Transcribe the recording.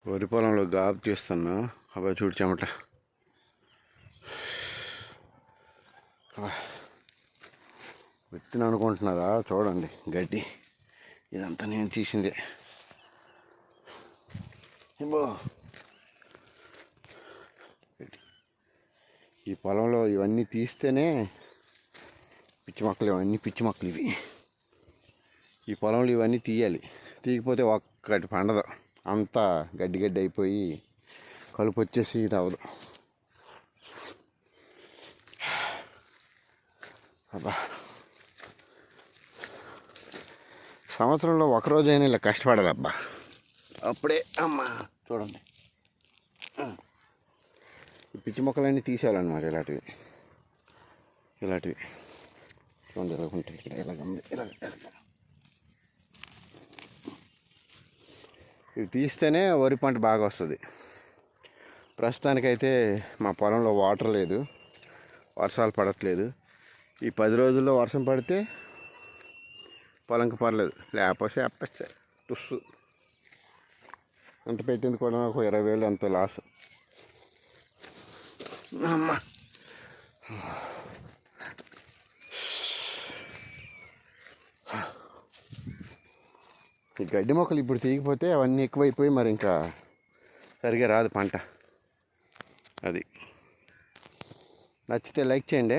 వరి పొలంలో గాబు తీస్తున్నా. అబ్బాయి చూడు చెమట. విత్తిన అనుకుంటున్నారా? చూడండి గడ్డి, ఇదంతా నేను తీసిందే. ఇబ్బో ఈ పొలంలో ఇవన్నీ తీస్తేనే పిచ్చి మొక్కలు, ఇవన్నీ పిచ్చి మొక్కలు ఇవి. ఈ పొలంలో ఇవన్నీ తీయాలి, తీయకపోతే ఒక్కటి పండదు. అంతా గడ్డి గడ్డి అయిపోయి కలుపు వచ్చేసి ఇది అవ్వదు. అబ్బా, సంవత్సరంలో ఒకరోజైనా ఇలా కష్టపడాలి అబ్బా, అప్పుడే అమ్మ. చూడండి ఈ పిచ్చి మొక్కలన్నీ తీసేయాలన్నమాట. ఇలాంటివి చూడండి ఇలా ఉంటాయి. ఇక్కడ ఇలాగ ఇవి తీస్తేనే వరి పంట బాగా వస్తుంది. ప్రస్తుతానికైతే మా పొలంలో వాటర్ లేదు, వర్షాలు పడట్లేదు. ఈ 10 రోజుల్లో వర్షం పడితే పొలంకి పర్లేదు, లేకపోతే అప్పచ్చే టుస్సు. అంత పెట్టింది కూడా నాకు 20,000 అంత లాస్. అమ్మ ఈ గడ్డి మొక్కలు ఇప్పుడు తీయకపోతే అవన్నీ ఎక్కువైపోయి మరి ఇంకా సరిగా రాదు పంట. అది నచ్చితే లైక్ చేయండి.